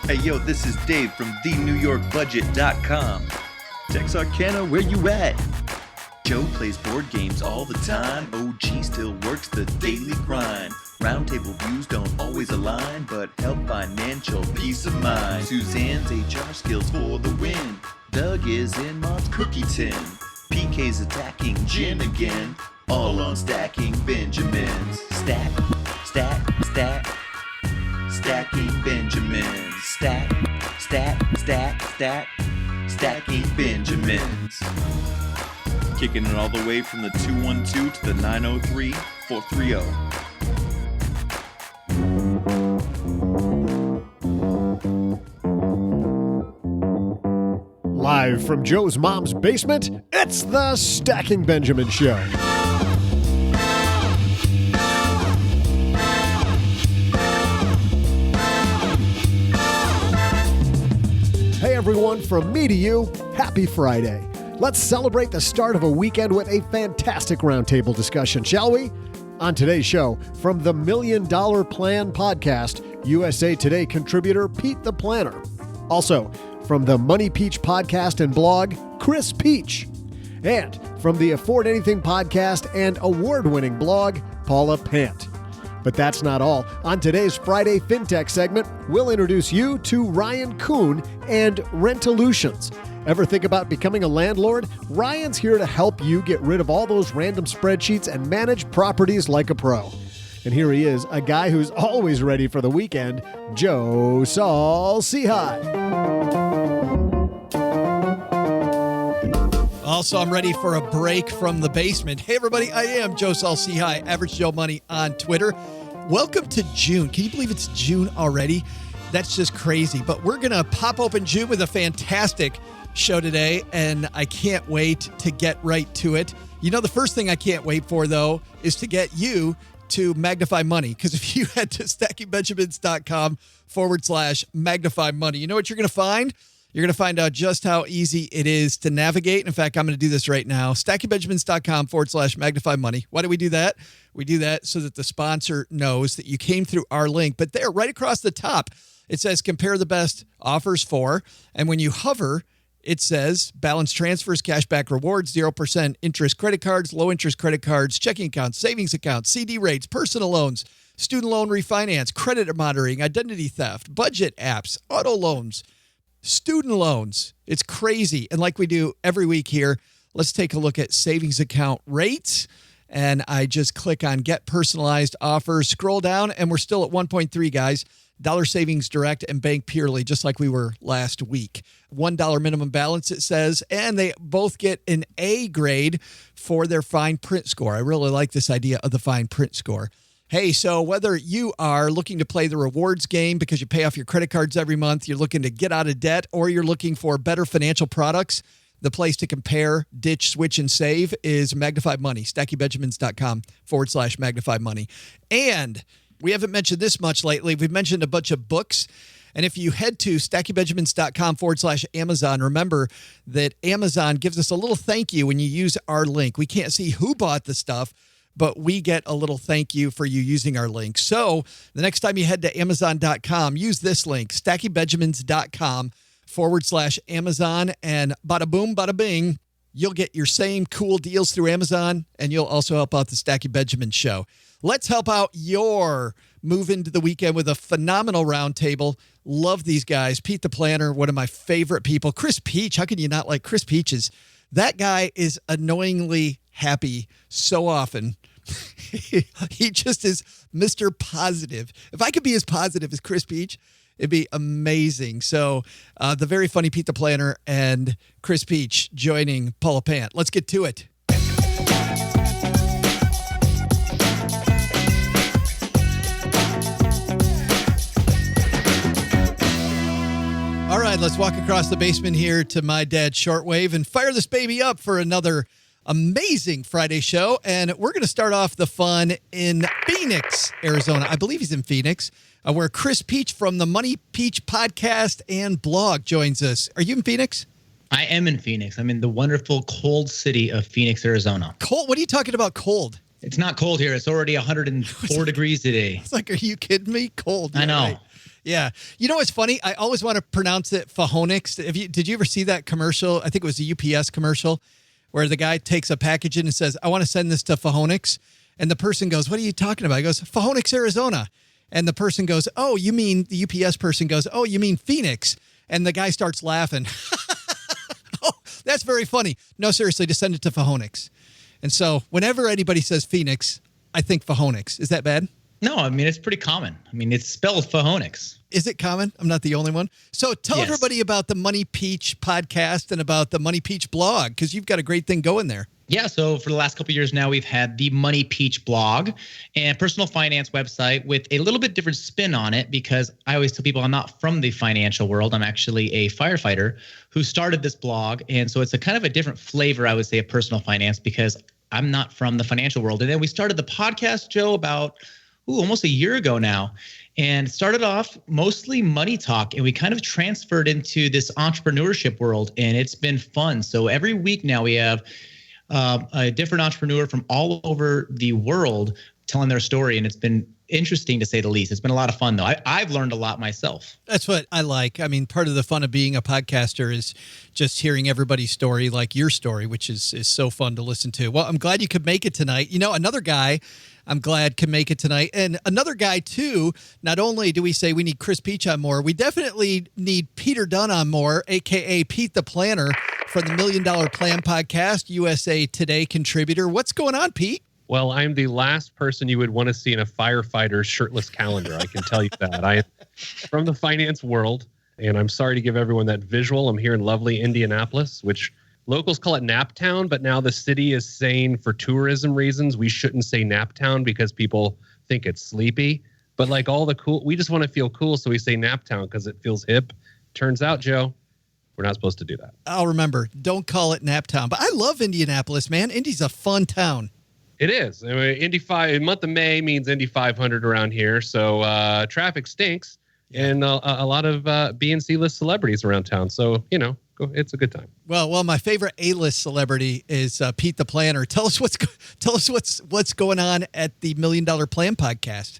Hey, yo, this is Dave from TheNewYorkBudget.com. Texarkana, where you at? Joe plays board games all the time. OG still works the daily grind. Roundtable views don't always align, but help financial peace of mind. Suzanne's HR skills for the win. Doug is in Mom's cookie tin. PK's attacking Jen again. All on Stacking Benjamins. Stack, stack, stack. Stacking Benjamins. Stack, stack, stack, stack. Stacking Benjamins. Kicking it all the way from the 212 to the 903 430. Live from Joe's mom's basement, it's the Stacking Benjamin Show. Hey everyone, from me to you, happy Friday. Let's celebrate the start of a weekend with a fantastic roundtable discussion, shall we? On today's show, from the $1 Million Plan podcast, USA Today contributor Pete the Planner. Also, from the Money Peach podcast and blog, Chris Peach. And from the Afford Anything podcast and award-winning blog, Paula Pant. But that's not all. On today's Friday FinTech segment, we'll introduce you to Ryan Coon and Rentalutions. Ever think about becoming a landlord? Ryan's here to help you get rid of all those random spreadsheets and manage properties like a pro. And here he is, a guy who's always ready for the weekend, Joe Saul-Sehy. Also, I'm ready for a break from the basement. Hey, everybody, I am Joe Saul-Sehy, Average Joe Money on Twitter. Welcome to June. Can you believe it's June already? That's just crazy. But we're going to pop open June with a fantastic show today, and I can't wait to get right to it. You know, the first thing I can't wait for, though, is to get you to Magnify Money. Because if you head to stackingbenjamins.com/Magnify Money, you know what you're going to find? You're going to find out just how easy it is to navigate. In fact, I'm going to do this right now. stackingbenjamins.com/Magnify Money. Why do we do that? We do that so that the sponsor knows that you came through our link. But there, right across the top, it says compare the best offers for. And when you hover, it says balance transfers, cashback rewards, 0% interest credit cards, low interest credit cards, checking accounts, savings accounts, CD rates, personal loans, student loan refinance, credit monitoring, identity theft, budget apps, auto loans, student loans. It's crazy. And like we do every week here, let's take a look at savings account rates. And I just click on Get Personalized Offers, scroll down, and we're still at 1.3, guys. Dollar Savings Direct and Bank Purely, just like we were last week. $1 minimum balance, it says, and they both get an A grade for their fine print score. I really like this idea of the fine print score. Hey, so whether you are looking to play the rewards game because you pay off your credit cards every month, you're looking to get out of debt, or you're looking for better financial products, the place to compare, ditch, switch, and save is Magnify Money, stackingbenjamins.com/Magnify Money. And we haven't mentioned this much lately. We've mentioned a bunch of books. And if you head to stackingbenjamins.com/Amazon, remember that Amazon gives us a little thank you when you use our link. We can't see who bought the stuff, but we get a little thank you for you using our link. So the next time you head to Amazon.com, use this link, stackingbenjamins.com/Amazon, and bada boom, bada bing, you'll get your same cool deals through Amazon, and you'll also help out the Stacking Benjamin Show. Let's help out your move into the weekend with a phenomenal roundtable. Love these guys. Pete the Planner, one of my favorite people. Chris Peach, how can you not like Chris Peaches? That guy is annoyingly happy so often. He just is Mr. Positive. If I could be as positive as Chris Peach, it'd be amazing. So the very funny Pete the Planner and Chris Peach joining Paula Pant. Let's get to it. All right, let's walk across the basement here to my dad's shortwave and fire this baby up for another amazing Friday show. And we're going to start off the fun in Phoenix, Arizona. I believe he's in Phoenix, where Chris Peach from the Money Peach podcast and blog joins us. Are you in Phoenix? I am in Phoenix. I'm in the wonderful cold city of Phoenix, Arizona. Cold? What are you talking about cold? It's not cold here. It's already 104 degrees today. It's like, are you kidding me? Cold. I know. Right. Yeah. You know what's funny? I always want to pronounce it Fahonix. Did you ever see that commercial? I think it was a UPS commercial where the guy takes a package in and says, I want to send this to Fahonix. And the person goes, what are you talking about? He goes, Fahonix, Arizona. And the person goes, the UPS person goes, oh, you mean Phoenix? And the guy starts laughing. Oh, that's very funny. No, seriously, just send it to Fahonix. And so whenever anybody says Phoenix, I think Fahonix. Is that bad? No, I mean, it's pretty common. I mean, it's spelled Fahonix. Is it common? I'm not the only one. So tell everybody about the Money Peach podcast and about the Money Peach blog, because you've got a great thing going there. Yeah, so for the last couple of years now, we've had the Money Peach blog and personal finance website with a little bit different spin on it, because I always tell people I'm not from the financial world. I'm actually a firefighter who started this blog. And so it's a kind of a different flavor, I would say, of personal finance, because I'm not from the financial world. And then we started the podcast, Joe, about almost a year ago now, and started off mostly money talk, and we kind of transferred into this entrepreneurship world, and it's been fun. So every week now we have a different entrepreneur from all over the world telling their story, and it's been interesting to say the least. It's been a lot of fun, though. I've learned a lot myself. That's what I like. I mean, part of the fun of being a podcaster is just hearing everybody's story, like your story, which is so fun to listen to. Well, I'm glad you could make it tonight. You know, another guy I'm glad can make it tonight. And another guy, too, not only do we say we need Chris Peach on more, we definitely need Peter Dunn on more, a.k.a. Pete the Planner from the $1 Million Plan Podcast, USA Today contributor. What's going on, Pete? Well, I'm the last person you would want to see in a firefighter's shirtless calendar. I can tell you that. I am from the finance world, and I'm sorry to give everyone that visual. I'm here in lovely Indianapolis, which locals call it Naptown, but now the city is saying for tourism reasons we shouldn't say Naptown because people think it's sleepy. But like all the cool, we just want to feel cool, so we say Naptown because it feels hip. Turns out, Joe, we're not supposed to do that. I'll remember. Don't call it Naptown. But I love Indianapolis, man. Indy's a fun town. It is. I mean, month of May means Indy 500 around here, so traffic stinks, and a lot of B and C list celebrities around town. So it's a good time. Well, my favorite A-list celebrity is Pete the Planner. Tell us what's going on at the $1 Million Plan Podcast.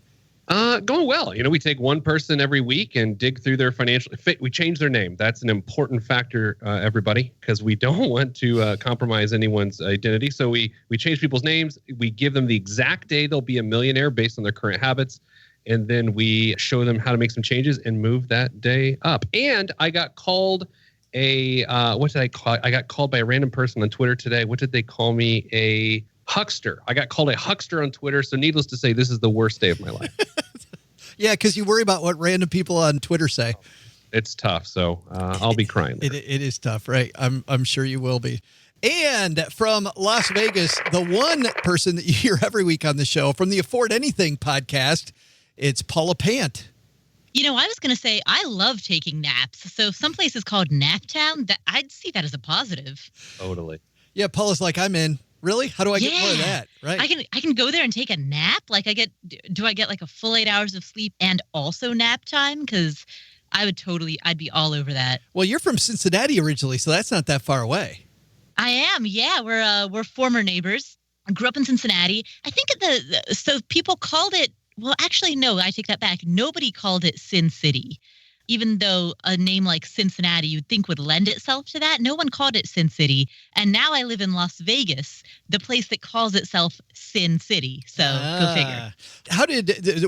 Going well. We take one person every week and dig through their financial. We change their name. That's an important factor, everybody, because we don't want to compromise anyone's identity. So we change people's names. We give them the exact day they'll be a millionaire based on their current habits. And then we show them how to make some changes and move that day up. And I got called what did I call? I got called by a random person on Twitter today. What did they call me? A huckster. I got called a huckster on Twitter. So needless to say, this is the worst day of my life. Yeah, because you worry about what random people on Twitter say. It's tough. So I'll be crying. It is tough, right? I'm sure you will be. And from Las Vegas, the one person that you hear every week on the show from the Afford Anything podcast, it's Paula Pant. I was going to say, I love taking naps. So if some place is called Naptown, I'd see that as a positive. Totally. Yeah, Paula's like, I'm in. Really? How do I get more of that? Right. I can go there and take a nap. Like do I get like a full 8 hours of sleep and also nap time? Because I'd be all over that. Well, you're from Cincinnati originally, so that's not that far away. I am. Yeah, we're former neighbors. I grew up in Cincinnati. I think so people called it. Well, actually, no, I take that back. Nobody called it Sin City, even though a name like Cincinnati you'd think would lend itself to that. No one called it Sin City. And now I live in Las Vegas, the place that calls itself Sin City. So go figure. How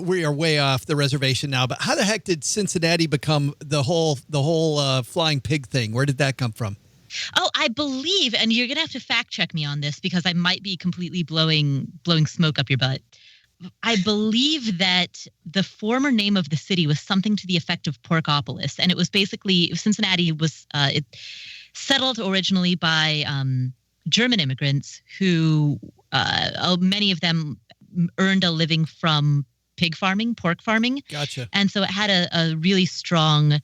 we are way off the reservation now, but how the heck did Cincinnati become the whole flying pig thing? Where did that come from? Oh, I believe, and you're going to have to fact check me on this because I might be completely blowing smoke up your butt. I believe that the former name of the city was something to the effect of Porkopolis, and it was basically Cincinnati was it settled originally by German immigrants who many of them earned a living from pig farming, pork farming. Gotcha. And so it had a really strong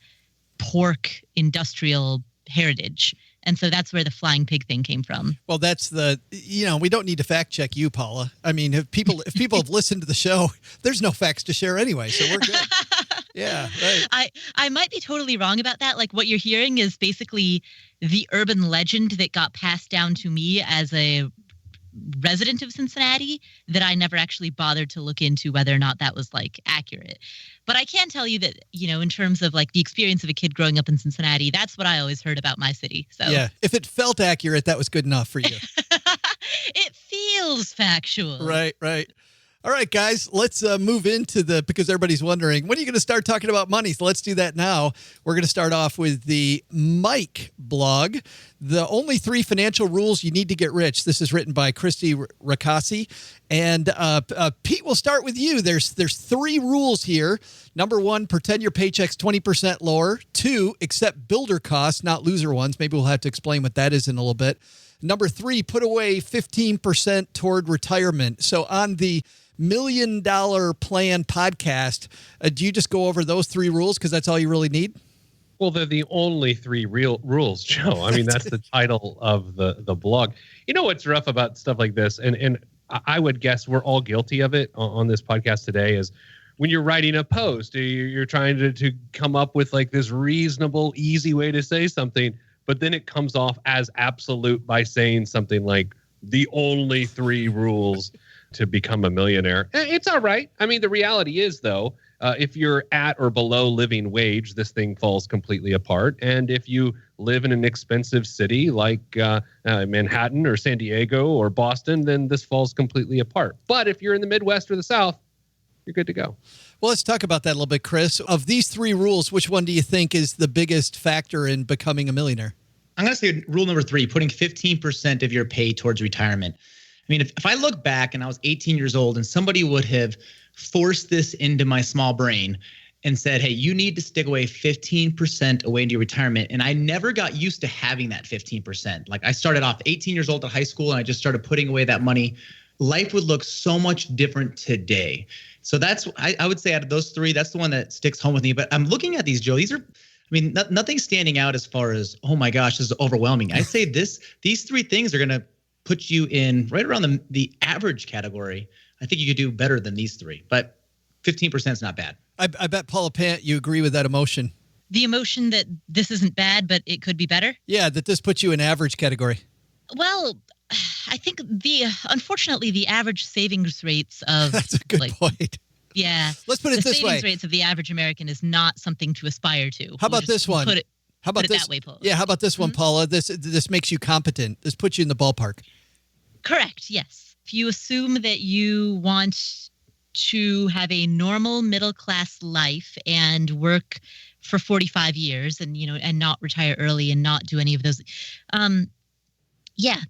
pork industrial heritage. And so that's where the flying pig thing came from. Well, that's we don't need to fact check you, Paula. I mean, if people have listened to the show, there's no facts to share anyway, so we're good. Yeah, right. I might be totally wrong about that. Like what you're hearing is basically the urban legend that got passed down to me as a resident of Cincinnati that I never actually bothered to look into whether or not that was like accurate. But I can tell you that, in terms of like the experience of a kid growing up in Cincinnati, that's what I always heard about my city. So Yeah. If it felt accurate, that was good enough for you. it feels factual. Right. All right, guys, let's move into because everybody's wondering, when are you going to start talking about money? So let's do that now. We're going to start off with the Mike blog, The Only 3 Financial Rules You Need to Get Rich. This is written by Christy Rakasi. And Pete, we'll start with you. There's 3 rules here. Number 1, pretend your paycheck's 20% lower. 2, accept builder costs, not loser ones. Maybe we'll have to explain what that is in a little bit. Number 3, put away 15% toward retirement. So on the $1 Million Plan podcast, do you just go over those 3 rules because that's all you really need? Well, they're the only 3 real rules, Joe. I mean, that's the title of the blog. You know what's rough about stuff like this, and I would guess we're all guilty of it on this podcast today, is when you're writing a post, you're trying to come up with like this reasonable, easy way to say something, but then it comes off as absolute by saying something like the only 3 rules to become a millionaire. It's all right. I mean, the reality is, though, if you're at or below living wage, this thing falls completely apart. And if you live in an expensive city like Manhattan or San Diego or Boston, then this falls completely apart. But if you're in the Midwest or the South, you're good to go. Well, let's talk about that a little bit, Chris. Of these 3 rules, which one do you think is the biggest factor in becoming a millionaire? I'm going to say rule number 3, putting 15% of your pay towards retirement. I mean, if I look back and I was 18 years old and somebody would have forced this into my small brain and said, hey, you need to stick away 15% away into your retirement. And I never got used to having that 15%. Like I started off 18 years old at high school and I just started putting away that money. Life would look so much different today. So that's, I would say out of those 3, that's the one that sticks home with me. But I'm looking at these, Joe. These are, nothing's standing out as far as, oh my gosh, this is overwhelming. I'd say these 3 things are going to put you in right around the average category. I think you could do better than these 3, but 15% is not bad. I bet, Paula Pant, you agree with that emotion. The emotion that this isn't bad, but it could be better? Yeah, that this puts you in average category. Well, I think unfortunately, the average savings rates of... That's a good point. Yeah. Let's put it this way. The savings rates of the average American is not something to aspire to. How about this one? How about this? That way, Paula. Yeah, how about this one, Paula? This makes you competent. This puts you in the ballpark. Correct, yes. If you assume that you want to have a normal middle-class life and work for 45 years and, and not retire early and not do any of those,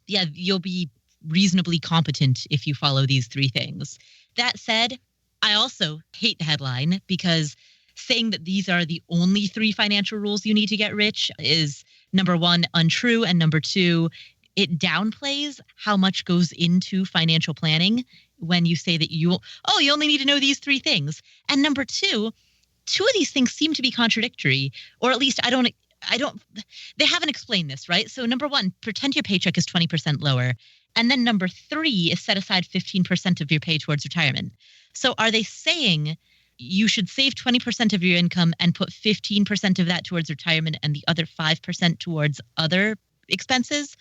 you'll be reasonably competent if you follow these 3 things. That said, I also hate the headline because saying that these are the only 3 financial rules you need to get rich is, number 1, untrue, and number 2, it downplays how much goes into financial planning when you say that you only need to know these 3 things. And number 2 of these things seem to be contradictory, or at least they haven't explained this, right? So number 1, pretend your paycheck is 20% lower. And then number 3 is set aside 15% of your pay towards retirement. So are they saying you should save 20% of your income and put 15% of that towards retirement and the other 5% towards other expenses?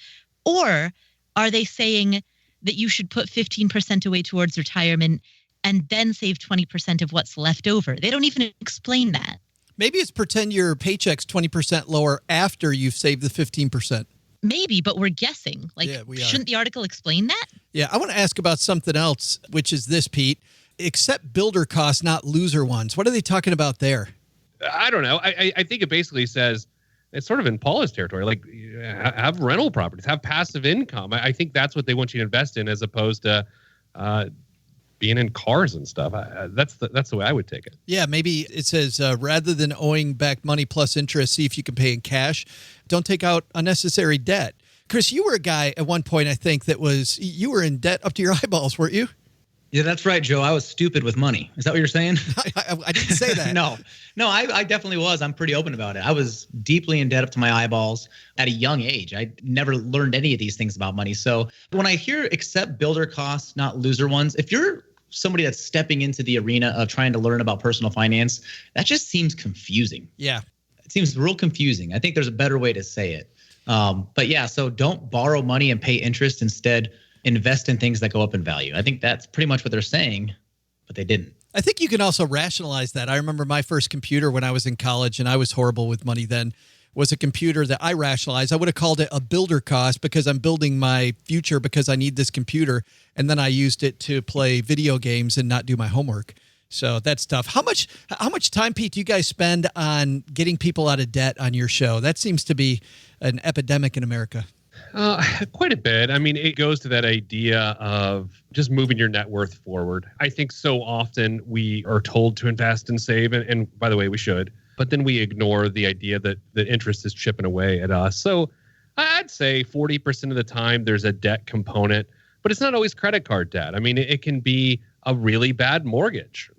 Or are they saying that you should put 15% away towards retirement and then save 20% of what's left over? They don't even explain that. Maybe it's pretend your paycheck's 20% lower after you've saved the 15%. Maybe, but we're guessing. Shouldn't the article explain that? Yeah, I want to ask about something else, which is this, Pete. Accept builder costs, not loser ones. What are they talking about there? I don't know. I think it basically says, it's sort of in Paula's territory, like have rental properties, have passive income. I think that's what they want you to invest in as opposed to being in cars and stuff. That's the way I would take it. Yeah, maybe it says rather than owing back money plus interest, see if you can pay in cash. Don't take out unnecessary debt. Chris, you were a guy at one point, I think, you were in debt up to your eyeballs, weren't you? Yeah, that's right, Joe. I was stupid with money. Is that what you're saying? I didn't say that. No, I definitely was. I'm pretty open about it. I was deeply in debt up to my eyeballs at a young age. I never learned any of these things about money. So when I hear accept builder costs, not loser ones, if you're somebody that's stepping into the arena of trying to learn about personal finance, that just seems confusing. Yeah. It seems real confusing. I think there's a better way to say it. But yeah, so don't borrow money and pay interest. Instead, invest in things that go up in value. I think that's pretty much what they're saying, but they didn't. I think you can also rationalize that. I remember my first computer when I was in college, and I was horrible with money then, was a computer that I rationalized. I would have called it a builder cost because I'm building my future because I need this computer. And then I used it to play video games and not do my homework. So that's tough. How much time, Pete, do you guys spend on getting people out of debt on your show? That seems to be an epidemic in America. Quite a bit. I mean, it goes to that idea of just moving your net worth forward. I think so often we are told to invest and save, and by the way, we should, but then we ignore the idea that interest is chipping away at us. So I'd say 40% of the time there's a debt component, but it's not always credit card debt. I mean, it can be a really bad mortgage.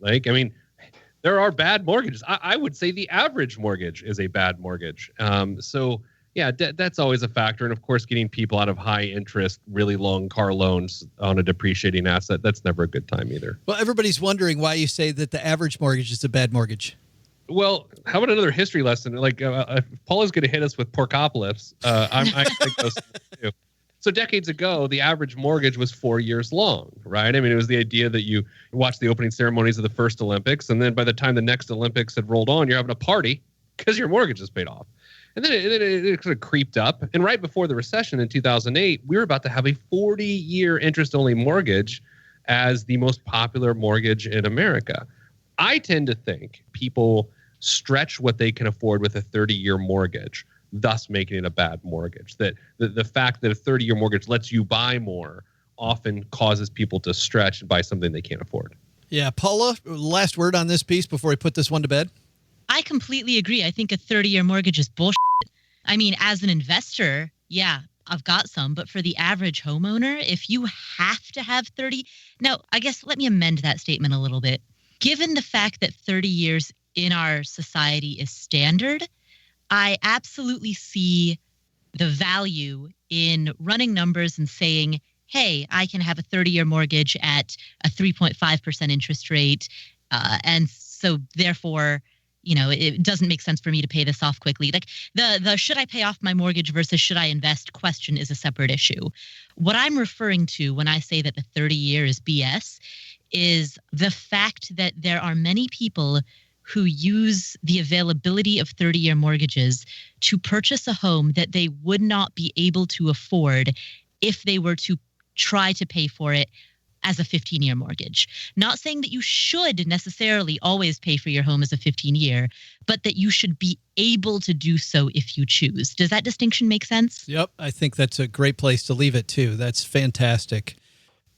There are bad mortgages. I would say the average mortgage is a bad mortgage. So yeah, that's always a factor. And of course, getting people out of high interest, really long car loans on a depreciating asset, that's never a good time either. Well, everybody's wondering why you say that the average mortgage is a bad mortgage. Well, how about another history lesson? If Paula's going to hit us with porkopolis, I think those too. So decades ago, the average mortgage was 4 years long, right? I mean, it was the idea that you watch the opening ceremonies of the first Olympics, and then by the time the next Olympics had rolled on, you're having a party because your mortgage is paid off. And then it sort of creeped up. And right before the recession in 2008, we were about to have a 40-year interest-only mortgage as the most popular mortgage in America. I tend to think people stretch what they can afford with a 30-year mortgage, thus making it a bad mortgage. That the fact that a 30-year mortgage lets you buy more often causes people to stretch and buy something they can't afford. Yeah. Paula, last word on this piece before we put this one to bed? I completely agree. I think a 30-year mortgage is bullshit. I mean, as an investor, yeah, I've got some, but for the average homeowner, if you have to have 30, now, I guess let me amend that statement a little bit. Given the fact that 30 years in our society is standard, I absolutely see the value in running numbers and saying, hey, I can have a 30-year mortgage at a 3.5% interest rate. And so therefore, it doesn't make sense for me to pay this off quickly. Like the should I pay off my mortgage versus should I invest question is a separate issue. What I'm referring to when I say that the 30-year is BS is the fact that there are many people who use the availability of 30-year mortgages to purchase a home that they would not be able to afford if they were to try to pay for it as a 15-year mortgage. Not saying that you should necessarily always pay for your home as a 15-year, but that you should be able to do so if you choose. Does that distinction make sense? Yep. I think that's a great place to leave it, too. That's fantastic.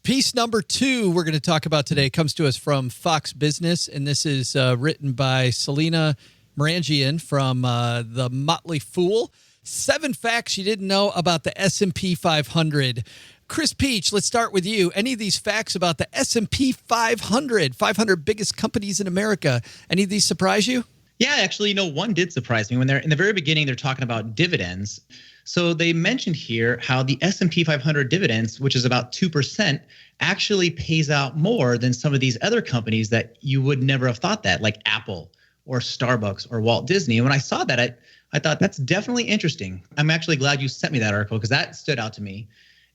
Piece number 2 we're going to talk about today comes to us from Fox Business, and this is written by Selena Morangian from The Motley Fool. 7 facts you didn't know about the S&P 500. Chris Peach, let's start with you. Any of these facts about the S&P 500 biggest companies in America, any of these surprise you? Yeah, actually, one did surprise me. When they're in the very beginning, they're talking about dividends. So they mentioned here how the S&P 500 dividends, which is about 2%, actually pays out more than some of these other companies that you would never have thought that, like Apple or Starbucks or Walt Disney. And when I saw that, I thought that's definitely interesting. I'm actually glad you sent me that article because that stood out to me.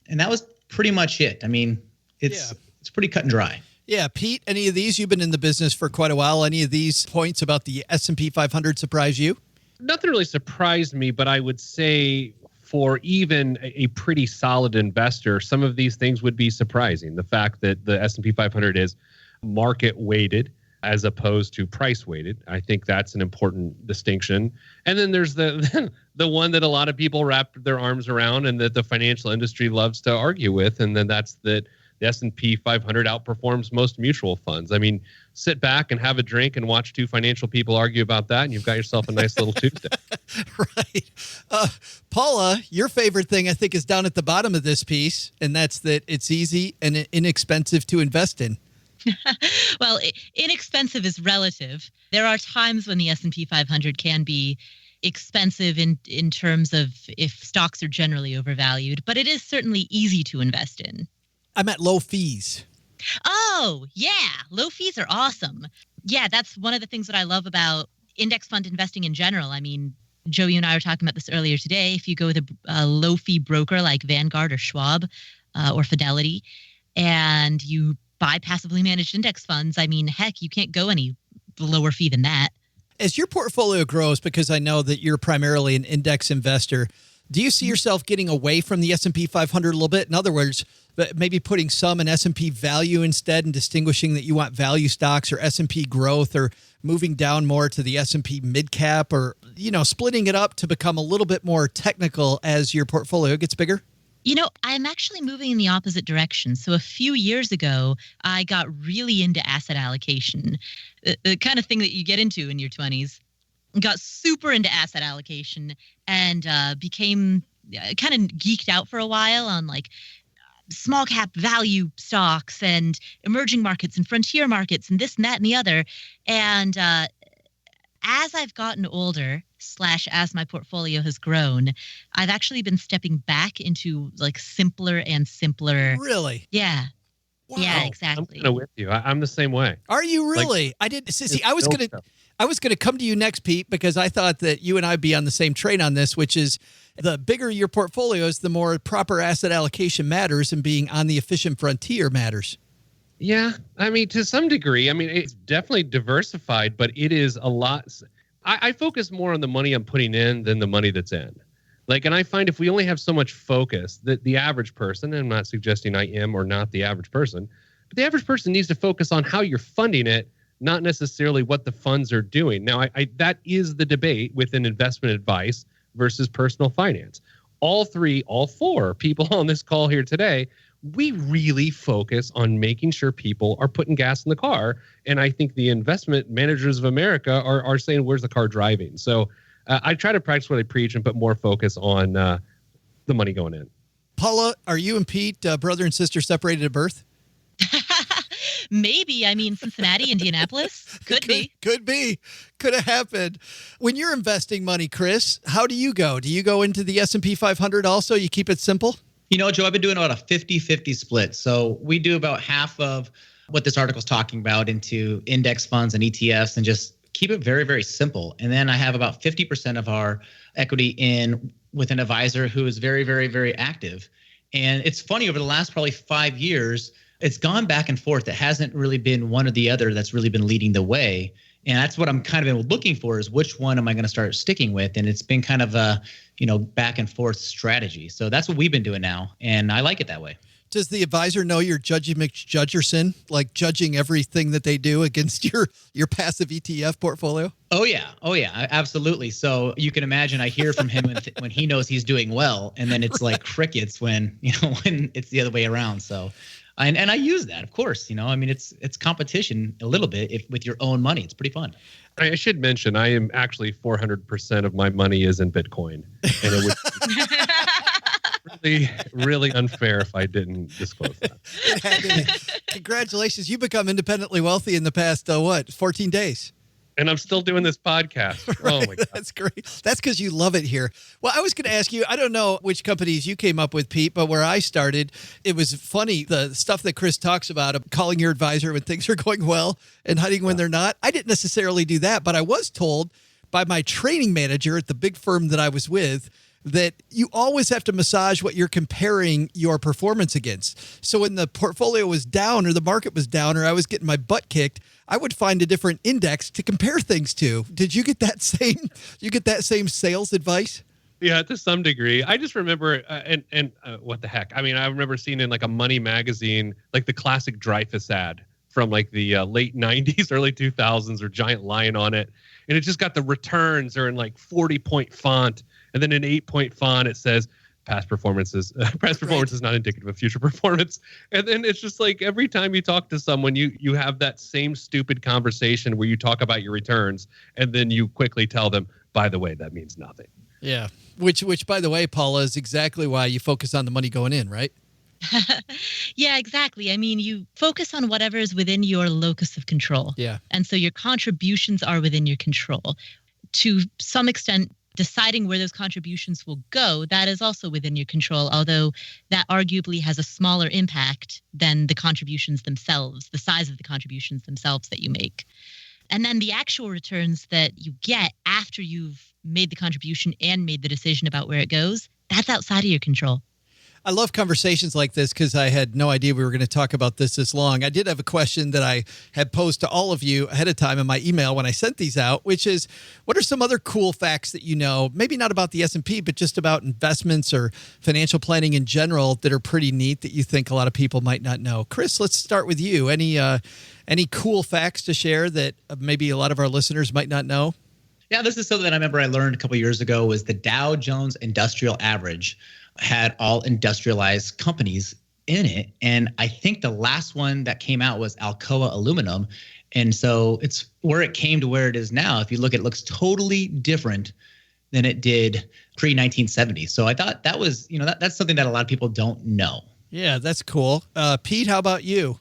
And that was pretty much it. I mean, it's pretty cut and dry. Yeah, Pete, any of these? You've been in the business for quite a while. Any of these points about the S&P 500 surprise you? Nothing really surprised me, but I would say for even a pretty solid investor, some of these things would be surprising. The fact that the S&P 500 is market weighted as opposed to price weighted. I think that's an important distinction. And then there's the one that a lot of people wrap their arms around and that the financial industry loves to argue with, and then that's that the S&P 500 outperforms most mutual funds. I mean, sit back and have a drink and watch 2 financial people argue about that, and you've got yourself a nice little Tuesday. Right. Paula, your favorite thing, I think, is down at the bottom of this piece, and that's that it's easy and inexpensive to invest in. Well, inexpensive is relative. There are times when the S&P 500 can be expensive in terms of if stocks are generally overvalued, but it is certainly easy to invest in. I'm at low fees. Oh, yeah. Low fees are awesome. Yeah, that's one of the things that I love about index fund investing in general. I mean, Joe, you and I were talking about this earlier today. If you go with a low fee broker like Vanguard or Schwab, or Fidelity, and you buy passively managed index funds, I mean, heck, you can't go any lower fee than that. As your portfolio grows, because I know that you're primarily an index investor, do you see yourself getting away from the S&P 500 a little bit? In other words, maybe putting some in S&P value instead and distinguishing that you want value stocks or S&P growth, or moving down more to the S&P mid cap, or, splitting it up to become a little bit more technical as your portfolio gets bigger? I'm actually moving in the opposite direction. So a few years ago, I got really into asset allocation, the kind of thing that you get into in your 20s. Got super into asset allocation and became kind of geeked out for a while on like small cap value stocks and emerging markets and frontier markets and this and that and the other. And as I've gotten older / as my portfolio has grown, I've actually been stepping back into like simpler and simpler. Really? Yeah. Wow. Yeah, exactly. I'm kind of with you. I'm the same way. Are you really? Like, I didn't see. I was gonna come to you next, Pete, because I thought that you and I'd be on the same train on this, which is the bigger your portfolio is, the more proper asset allocation matters, and being on the efficient frontier matters. Yeah, I mean, to some degree. I mean, it's definitely diversified, but it is a lot. I focus more on the money I'm putting in than the money that's in. And I find if we only have so much focus, that the average person, and I'm not suggesting I am or not the average person, but the average person needs to focus on how you're funding it, not necessarily what the funds are doing. Now, that is the debate within investment advice versus personal finance. All four people on this call here today, we really focus on making sure people are putting gas in the car. And I think the investment managers of America are saying, where's the car driving? So I try to practice what I preach and put more focus on the money going in. Paula, are you and Pete brother and sister separated at birth? Maybe. I mean, Cincinnati, Indianapolis. Could be. Could be. Could have happened. When you're investing money, Chris, how do you go? Do you go into the S&P 500 also? You keep it simple? Joe, I've been doing about a 50-50 split. So we do about half of what this article is talking about into index funds and ETFs, and just keep it very, very simple. And then I have about 50% of our equity in with an advisor who is very, very, very active. And it's funny, over the last probably 5 years, it's gone back and forth. It hasn't really been one or the other that's really been leading the way. And that's what I'm kind of looking for, is which one am I going to start sticking with? And it's been kind of a, back and forth strategy. So that's what we've been doing now. And I like it that way. Does the advisor know you're judging McJudgerson, like judging everything that they do against your passive ETF portfolio? Oh yeah, absolutely. So you can imagine I hear from him when he knows he's doing well, and then it's like crickets when it's the other way around. So, and I use that, of course. I mean, it's competition a little bit with your own money. It's pretty fun. I should mention, I am actually 400% of my money is in Bitcoin, and it would be really unfair if I didn't disclose that. Congratulations. You become independently wealthy in the past, 14 days. And I'm still doing this podcast. Right. Oh, my God. That's great. That's because you love it here. Well, I was going to ask you, I don't know which companies you came up with, Pete, but where I started, it was funny, the stuff that Chris talks about, calling your advisor when things are going well and hiding when they're not. I didn't necessarily do that, but I was told by my training manager at the big firm that I was with that you always have to massage what you're comparing your performance against. So when the portfolio was down or the market was down or I was getting my butt kicked, I would find a different index to compare things to. Did you get that same sales advice? Yeah, to some degree. I just remember, and what the heck? I mean, I remember seeing in like a Money magazine, like the classic Dreyfus ad from like the late 90s, early 2000s, or giant lion on it. And it just got the returns are in like 40-point font. And then in 8-point font, it says past performance is not indicative of future performance. And then it's just like every time you talk to someone, you have that same stupid conversation where you talk about your returns, and then you quickly tell them, by the way, that means nothing. Yeah. Which by the way, Paula, is exactly why you focus on the money going in, right? Yeah, exactly. I mean, you focus on whatever is within your locus of control. Yeah. And so your contributions are within your control. To some extent, deciding where those contributions will go, that is also within your control, although that arguably has a smaller impact than the contributions themselves, the size of the contributions themselves that you make. And then the actual returns that you get after you've made the contribution and made the decision about where it goes, that's outside of your control. I love conversations like this because I had no idea we were going to talk about this long. I did have a question that I had posed to all of you ahead of time in my email when I sent these out, which is, what are some other cool facts that you know, maybe not about the S&P, but just about investments or financial planning in general that are pretty neat that you think a lot of people might not know? Chris, let's start with you. Any cool facts to share that maybe a lot of our listeners might not know? Yeah, this is something that I remember I learned a couple of years ago was the Dow Jones Industrial Average had all industrialized companies in it. And I think the last one that came out was Alcoa Aluminum. And so it's where it came to where it is now. If you look, it looks totally different than it did pre-1970. So I thought that was, that's something that a lot of people don't know. Yeah, that's cool. Pete, how about you?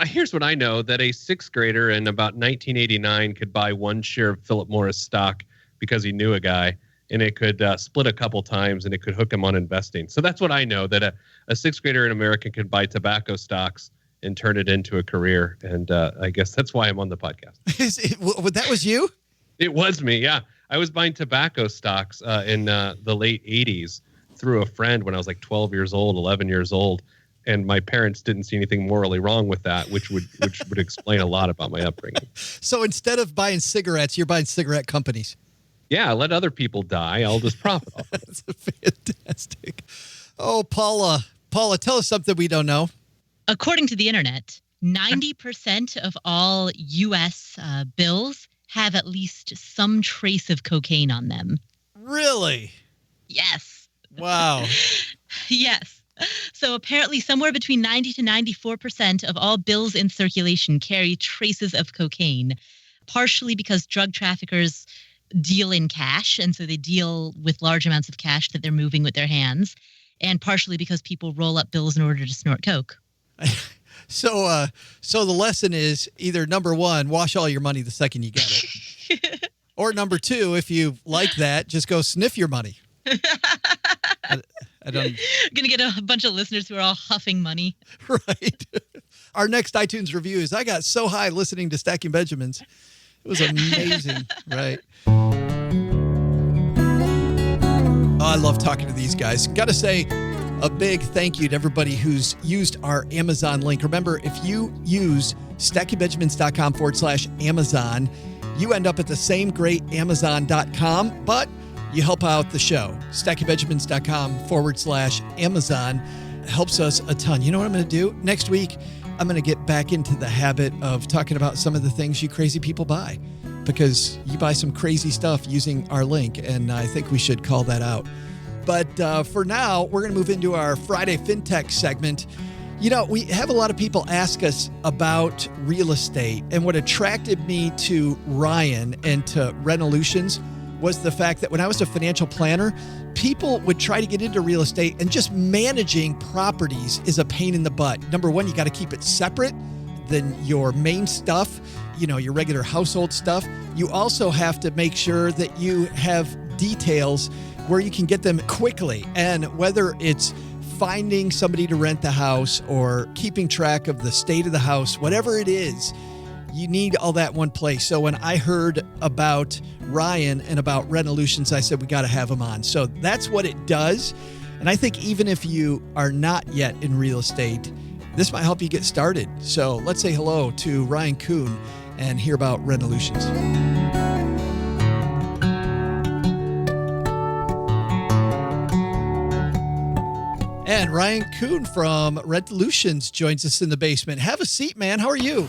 Here's what I know, that a sixth grader in about 1989 could buy one share of Philip Morris stock because he knew a guy, and it could split a couple times, and it could hook him on investing. So that's what I know, that a sixth grader in America could buy tobacco stocks and turn it into a career. And I guess that's why I'm on the podcast. That was you? It was me, yeah. I was buying tobacco stocks in the late 80s through a friend when I was like 12 years old, 11 years old. And my parents didn't see anything morally wrong with that, which would explain a lot about my upbringing. So instead of buying cigarettes, you're buying cigarette companies. Yeah, let other people die. I'll just profit off of it. That's fantastic. Oh, Paula, tell us something we don't know. According to the internet, 90% of all U.S. bills have at least some trace of cocaine on them. Really? Yes. Wow. Yes. So apparently somewhere between 90 to 94% of all bills in circulation carry traces of cocaine, partially because drug traffickers deal in cash, and so they deal with large amounts of cash that they're moving with their hands, and partially because people roll up bills in order to snort coke. So the lesson is either number one, wash all your money the second you get it. Or number two, if you like that, just go sniff your money. I'm going to get a bunch of listeners who are all huffing money. Right. Our next iTunes review is, I got so high listening to Stacking Benjamins. It was amazing. Right. Oh, I love talking to these guys. Got to say a big thank you to everybody who's used our Amazon link. Remember, if you use stackingbenjamins.com/Amazon, you end up at the same great Amazon.com, but you help out the show. stackingbenjamins.com/Amazon helps us a ton. You know what I'm going to do? Next week, I'm going to get back into the habit of talking about some of the things you crazy people buy, because you buy some crazy stuff using our link, and I think we should call that out. But for now, we're going to move into our Friday FinTech segment. You know, we have a lot of people ask us about real estate, and what attracted me to Ryan and to Rentalutions was the fact that when I was a financial planner, people would try to get into real estate, and just managing properties is a pain in the butt. Number one, you got to keep it separate than your main stuff, your regular household stuff. You also have to make sure that you have details where you can get them quickly. And whether it's finding somebody to rent the house or keeping track of the state of the house, whatever it is, you need all that in one place. So when I heard about Ryan and about Rentalutions, I said, we got to have him on. So that's what it does. And I think even if you are not yet in real estate, this might help you get started. So let's say hello to Ryan Coon and hear about Rentalutions. And Ryan Coon from Rentalutions joins us in the basement. Have a seat, man. How are you?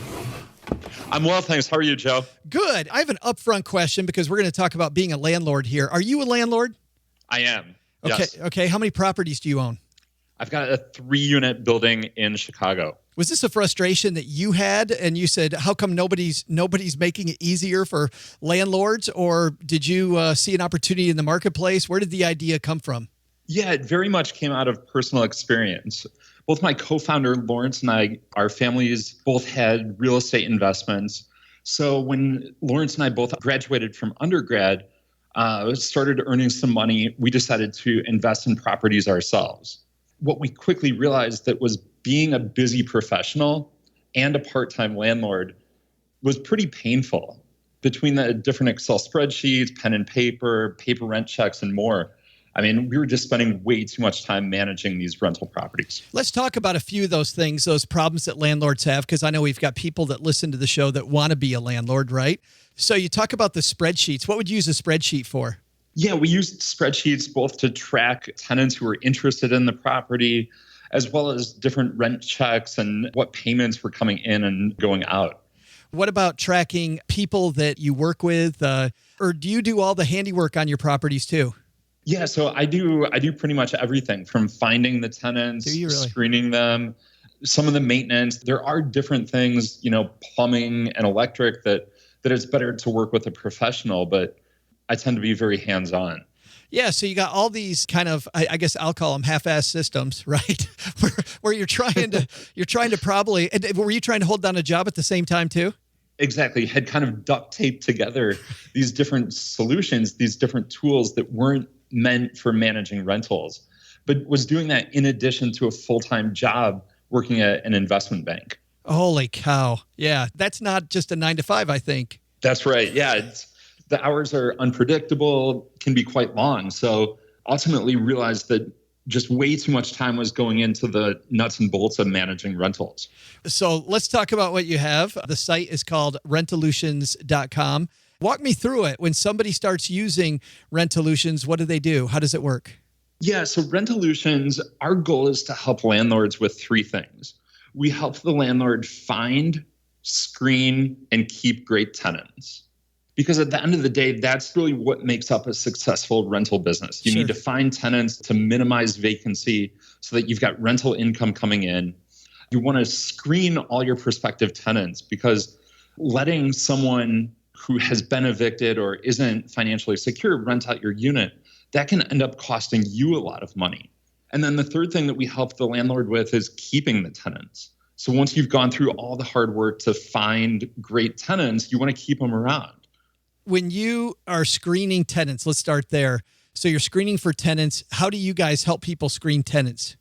I'm well, thanks. How are you, Joe? Good. I have an upfront question because we're going to talk about being a landlord here. Are you a landlord? I am. Okay. Yes. Okay. How many properties do you own? I've got a 3-unit building in Chicago. Was this a frustration that you had, and you said, how come nobody's making it easier for landlords? Or did you see an opportunity in the marketplace? Where did the idea come from? Yeah, it very much came out of personal experience. Both my co-founder, Lawrence, and I, our families both had real estate investments. So when Lawrence and I both graduated from undergrad, started earning some money, we decided to invest in properties ourselves. What we quickly realized that was being a busy professional and a part-time landlord was pretty painful. Between the different Excel spreadsheets, pen and paper rent checks, and more, I mean, we were just spending way too much time managing these rental properties. Let's talk about a few of those things, those problems that landlords have, because I know we've got people that listen to the show that want to be a landlord, right? So you talk about the spreadsheets. What would you use a spreadsheet for? Yeah, we used spreadsheets both to track tenants who were interested in the property, as well as different rent checks and what payments were coming in and going out. What about tracking people that you work with? Or do you do all the handiwork on your properties too? Yeah, so I do pretty much everything from finding the tenants, Do you really? screening them, some of the maintenance. There are different things, plumbing and electric that it's better to work with a professional, but I tend to be very hands-on. Yeah, so you got all these kind of, I guess I'll call them half-ass systems, right? where you're trying to probably, were you trying to hold down a job at the same time too? Exactly. Had kind of duct taped together these different solutions, these different tools that weren't meant for managing rentals, but was doing that in addition to a full-time job working at an investment bank. Holy cow. Yeah, that's not just a 9 to 5, I think. That's right. Yeah, the hours are unpredictable, can be quite long. So ultimately realized that just way too much time was going into the nuts and bolts of managing rentals. So let's talk about what you have. The site is called Rentalutions.com. Walk me through it. When somebody starts using Rentalutions, what do they do? How does it work? Yeah, so Rentalutions, our goal is to help landlords with three things. We help the landlord find, screen, and keep great tenants. Because at the end of the day, that's really what makes up a successful rental business. You Sure. need to find tenants to minimize vacancy so that you've got rental income coming in. You want to screen all your prospective tenants because letting someone who has been evicted or isn't financially secure rent out your unit, that can end up costing you a lot of money. And then the third thing that we help the landlord with is keeping the tenants. So once you've gone through all the hard work to find great tenants, you want to keep them around. When you are screening tenants, let's start there. So you're screening for tenants. How do you guys help people screen tenants?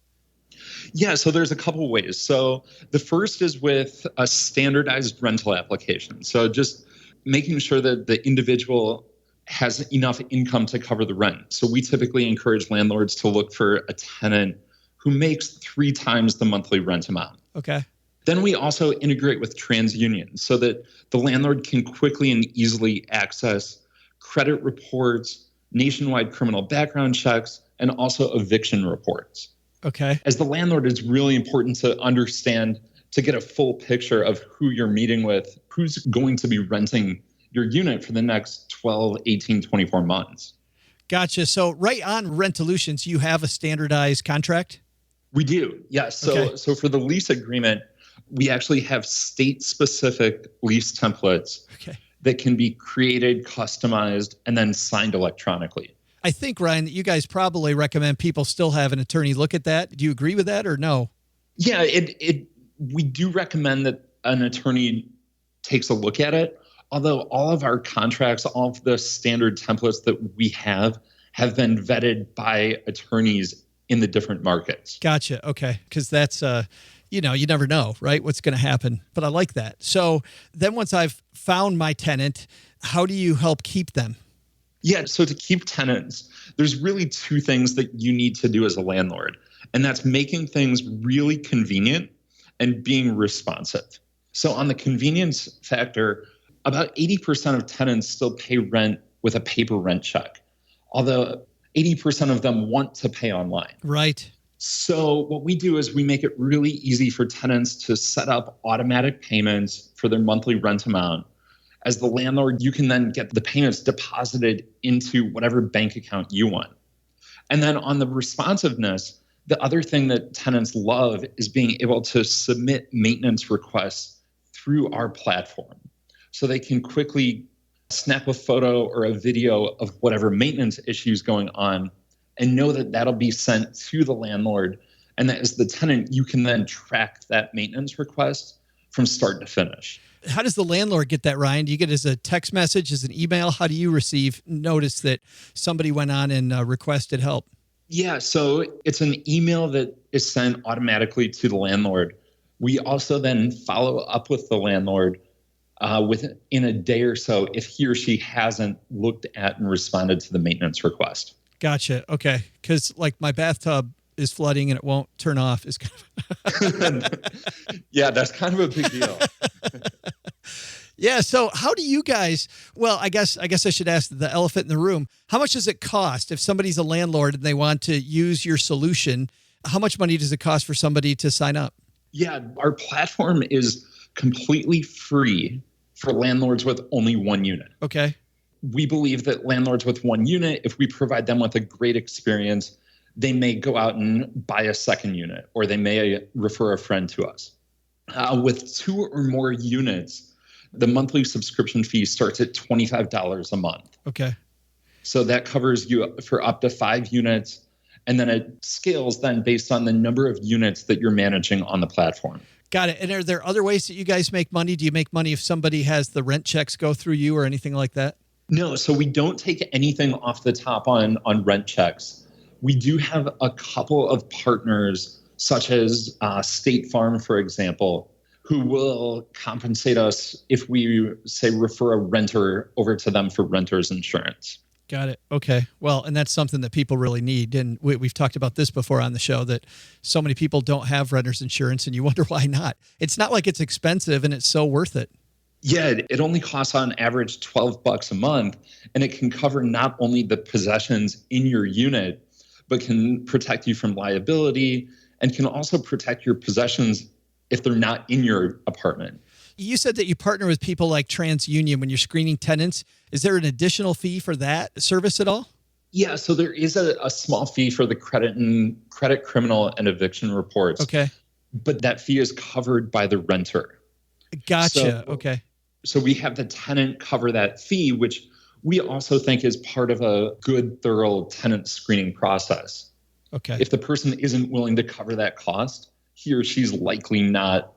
Yeah, so there's a couple ways. So the first is with a standardized rental application. So just making sure that the individual has enough income to cover the rent. So we typically encourage landlords to look for a tenant who makes 3 times the monthly rent amount. Okay. Then we also integrate with TransUnion so that the landlord can quickly and easily access credit reports, nationwide criminal background checks, and also eviction reports. Okay. As the landlord, it's really important to understand, to get a full picture of who you're meeting with, who's going to be renting your unit for the next 12, 18, 24 months. Gotcha. So right on Rentalutions, you have a standardized contract? We do, yes. Okay. So for the lease agreement, we actually have state-specific lease templates Okay. that can be created, customized, and then signed electronically. I think, Ryan, that you guys probably recommend people still have an attorney look at that. Do you agree with that or no? Yeah, we do recommend that an attorney takes a look at it. Although all of our contracts, all of the standard templates that we have been vetted by attorneys in the different markets. Gotcha. Okay. Because that's, you never know, right? What's going to happen. But I like that. So then once I've found my tenant, how do you help keep them? Yeah, so to keep tenants, there's really 2 things that you need to do as a landlord. And that's making things really convenient and being responsive. So on the convenience factor, about 80% of tenants still pay rent with a paper rent check, although 80% of them want to pay online. Right. So what we do is we make it really easy for tenants to set up automatic payments for their monthly rent amount. As the landlord, you can then get the payments deposited into whatever bank account you want. And then on the responsiveness, the other thing that tenants love is being able to submit maintenance requests through our platform. So they can quickly snap a photo or a video of whatever maintenance issues going on and know that that'll be sent to the landlord. And that as the tenant, you can then track that maintenance request from start to finish. How does the landlord get that, Ryan? Do you get it as a text message, as an email? How do you receive notice that somebody went on and requested help? Yeah, so it's an email that is sent automatically to the landlord. We also then follow up with the landlord within a day or so if he or she hasn't looked at and responded to the maintenance request. Gotcha. Okay. Because like my bathtub is flooding and it won't turn off is kind of Yeah, that's kind of a big deal. Yeah. So how do you guys, well, I guess I should ask the elephant in the room. How much does it cost if somebody's a landlord and they want to use your solution? How much money does it cost for somebody to sign up? Yeah, our platform is completely free for landlords with only one unit. Okay. We believe that landlords with one unit, if we provide them with a great experience, they may go out and buy a second unit, or they may refer a friend to us. With 2 or more units, the monthly subscription fee starts at $25 a month. Okay. So that covers you for up to 5 units. And then it scales then based on the number of units that you're managing on the platform. Got it. And are there other ways that you guys make money? Do you make money if somebody has the rent checks go through you or anything like that? No, so we don't take anything off the top on rent checks. We do have a couple of partners, such as State Farm, for example, who will compensate us if we, say, refer a renter over to them for renter's insurance. Got it. Okay. Well, and that's something that people really need. And we've talked about this before on the show, that so many people don't have renter's insurance and you wonder why not. It's not like it's expensive and it's so worth it. Yeah, it only costs on average $12 a month, and it can cover not only the possessions in your unit, but can protect you from liability and can also protect your possessions if they're not in your apartment. You said that you partner with people like TransUnion when you're screening tenants. Is there an additional fee for that service at all? Yeah, so there is a small fee for the credit, criminal, and eviction reports. Okay. But that fee is covered by the renter. Gotcha. Okay. So we have the tenant cover that fee, which we also think is part of a good, thorough tenant screening process. Okay. If the person isn't willing to cover that cost, he or she's likely not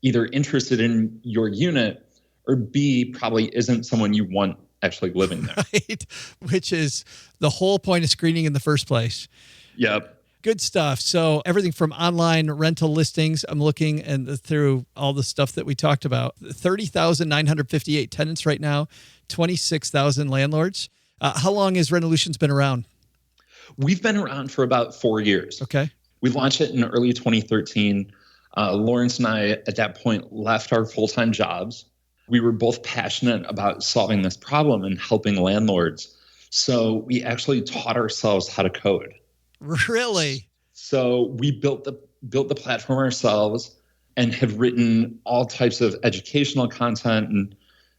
either interested in your unit, or B, probably isn't someone you want actually living there. Right. Which is the whole point of screening in the first place. Yep. Good stuff. So everything from online rental listings, I'm looking and through all the stuff that we talked about. 30,958 tenants right now, 26,000 landlords. How long has Rentalutions been around? We've been around for about 4 years. Okay. We launched it in early 2013. Lawrence and I, at that point, left our full-time jobs. We were both passionate about solving this problem and helping landlords. So we actually taught ourselves how to code. Really? So we built the platform ourselves and have written all types of educational content. And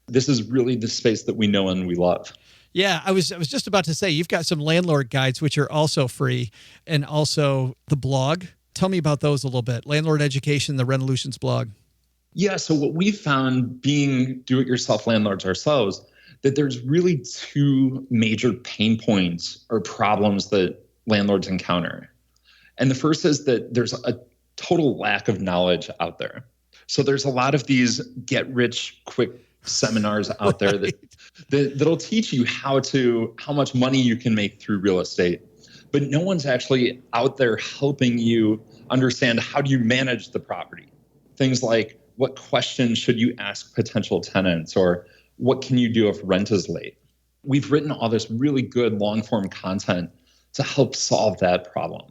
this is really the space that we know and we love. Yeah, I was just about to say, you've got some landlord guides, which are also free, and also the blog. Tell me about those a little bit. Landlord Education, the Rentalutions blog. Yeah, so what we found, being do-it-yourself landlords ourselves, that there's really 2 major pain points or problems that landlords encounter. And the first is that there's a total lack of knowledge out there. So there's a lot of these get-rich-quick seminars out there that'll teach you how much money you can make through real estate. But no one's actually out there helping you understand how do you manage the property. Things like, what questions should you ask potential tenants, or what can you do if rent is late? We've written all this really good long-form content to help solve that problem.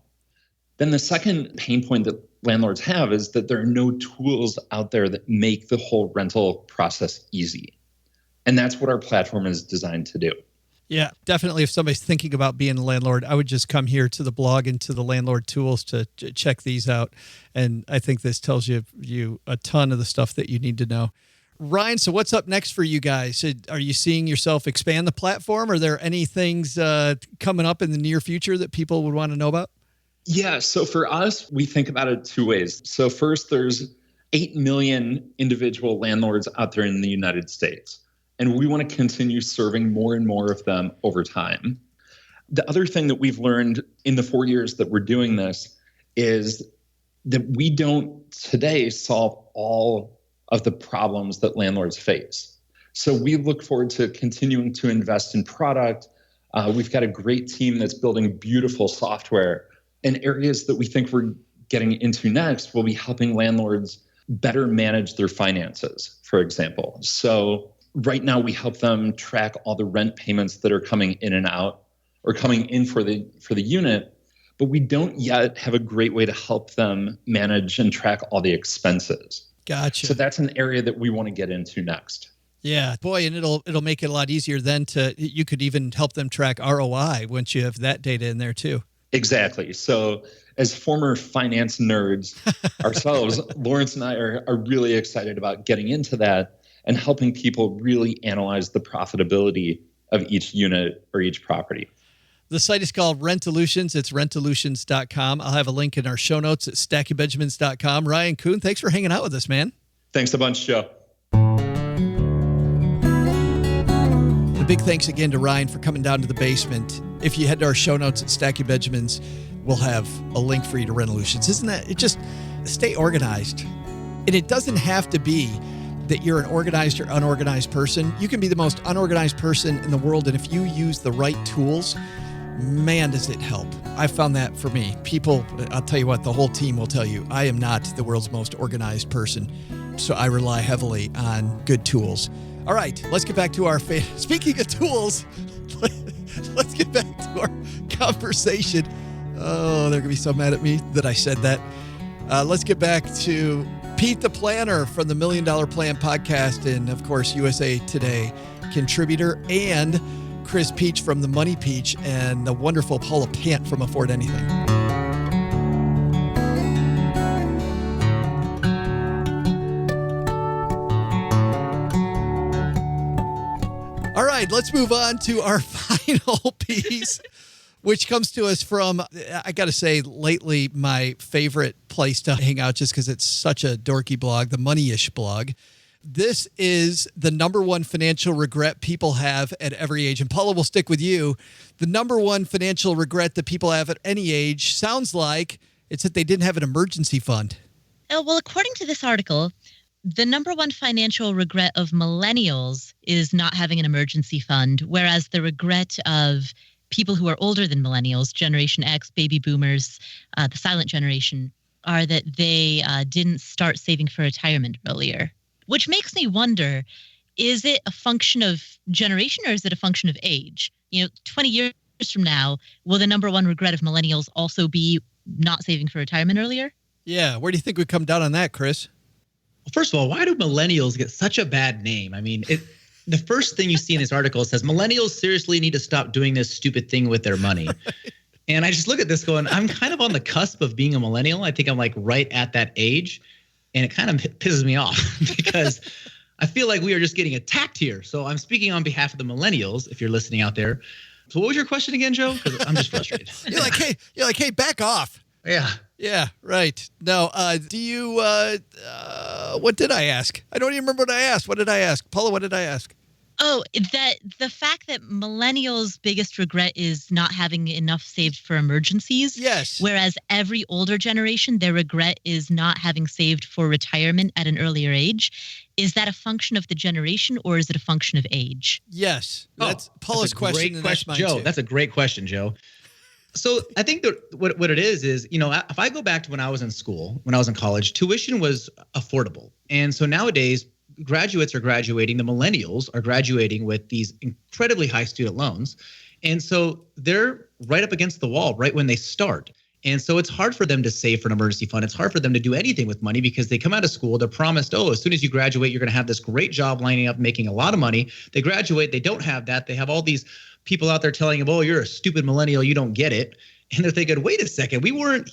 Then the second pain point that landlords have is that there are no tools out there that make the whole rental process easy. And that's what our platform is designed to do. Yeah, definitely. If somebody's thinking about being a landlord, I would just come here to the blog and to the landlord tools to check these out. And I think this tells you a ton of the stuff that you need to know. Ryan, so what's up next for you guys? Are you seeing yourself expand the platform? Are there any things coming up in the near future that people would want to know about? Yeah, so for us, we think about it 2 ways. So first, there's 8 million individual landlords out there in the United States. And we want to continue serving more and more of them over time. The other thing that we've learned in the 4 years that we're doing this is that we don't today solve all of the problems that landlords face. So we look forward to continuing to invest in product. We've got a great team that's building beautiful software. And areas that we think we're getting into next will be helping landlords better manage their finances, for example. So right now, we help them track all the rent payments that are coming in and out or coming in for the unit, but we don't yet have a great way to help them manage and track all the expenses. Gotcha. So that's an area that we want to get into next. Yeah, boy, and it'll make it a lot easier then you could even help them track ROI once you have that data in there too. Exactly. So as former finance nerds ourselves, Lawrence and I are really excited about getting into that and helping people really analyze the profitability of each unit or each property. The site is called Rentalutions. It's rentalutions.com. I'll have a link in our show notes at stackingbenjamins.com. Ryan Coon, thanks for hanging out with us, man. Thanks a bunch, Joe. A big thanks again to Ryan for coming down to the basement. If you head to our show notes at Stacking Benjamins, we'll have a link for you to Rentalutions. Isn't that, it just, stay organized. And it doesn't have to be that you're an organized or unorganized person. You can be the most unorganized person in the world, and if you use the right tools, man, does it help. I found that for me. People, I'll tell you what, the whole team will tell you, I am not the world's most organized person, so I rely heavily on good tools. All right, let's get back to our speaking of tools, let's get back to our conversation. Oh, they're going to be so mad at me that I said that. Let's get back to Pete the Planner from the $1 Million Plan podcast and, of course, USA Today contributor, and Chris Peach from the Money Peach, and the wonderful Paula Pant from Afford Anything. All right, let's move on to our final piece, which comes to us from, I got to say, lately my favorite place to hang out just because it's such a dorky blog, the Moneyish blog. This is the number one financial regret people have at every age. And Paula, will stick with you. The number one financial regret that people have at any age sounds like it's that they didn't have an emergency fund. Oh, well, according to this article, the number one financial regret of millennials is not having an emergency fund, whereas the regret of people who are older than millennials, Generation X, baby boomers, the silent generation, are that they didn't start saving for retirement earlier. Which makes me wonder, is it a function of generation or is it a function of age? 20 years from now, will the number one regret of millennials also be not saving for retirement earlier? Yeah. Where do you think we come down on that, Chris? Well, first of all, why do millennials get such a bad name? I mean, the first thing you see in this article says millennials seriously need to stop doing this stupid thing with their money. And I just look at this going, I'm kind of on the cusp of being a millennial. I think I'm like right at that age. And it kind of pisses me off because I feel like we are just getting attacked here. So I'm speaking on behalf of the millennials, if you're listening out there. So what was your question again, Joe? Because I'm just frustrated. You're like, hey, back off. Yeah. Yeah, right. No, do you, what did I ask? I don't even remember what I asked. What did I ask? Paula, what did I ask? Oh, that the fact that millennials' biggest regret is not having enough saved for emergencies. Yes. Whereas every older generation, their regret is not having saved for retirement at an earlier age. Is that a function of the generation or is it a function of age? Yes. That's Paula's question. Great question, Joe. That's a great question, Joe. So I think that what it is, if I go back to when I was in school, when I was in college, tuition was affordable. And so nowadays, graduates are graduating, the millennials are graduating with these incredibly high student loans. And so they're right up against the wall right when they start. And so it's hard for them to save for an emergency fund. It's hard for them to do anything with money because they come out of school, they're promised, as soon as you graduate, you're going to have this great job lining up, making a lot of money. They graduate, they don't have that. They have all these people out there telling them, you're a stupid millennial, you don't get it. And they're thinking, wait a second, we weren't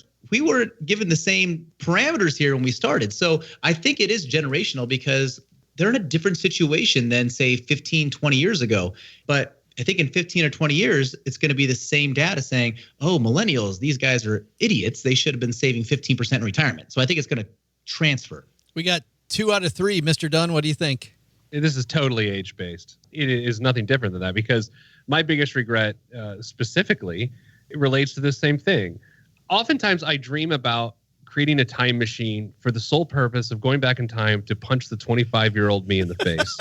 given the same parameters here when we started. So I think it is generational because they're in a different situation than, say, 15, 20 years ago. But I think in 15 or 20 years, it's going to be the same data saying, millennials, these guys are idiots. They should have been saving 15% in retirement. So I think it's going to transfer. We got 2 out of 3. Mr. Dunn, what do you think? This is totally age-based. It is nothing different than that because my biggest regret specifically it relates to the same thing. Oftentimes I dream about creating a time machine for the sole purpose of going back in time to punch the 25-year-old me in the face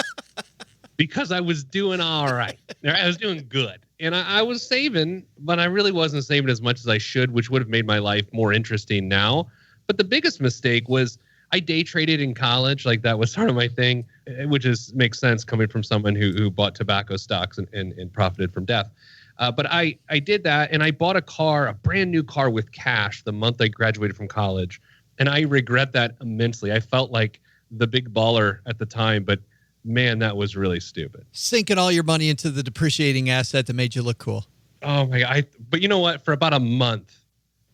because I was doing all right. I was doing good. And I was saving, but I really wasn't saving as much as I should, which would have made my life more interesting now. But the biggest mistake was I day traded in college. Like that was sort of my thing, which makes sense coming from someone who bought tobacco stocks and profited from death. But I did that, and I bought a brand new car with cash the month I graduated from college. And I regret that immensely. I felt like the big baller at the time, but man, that was really stupid. Sinking all your money into the depreciating asset that made you look cool. Oh my God. But you know what? For about a month,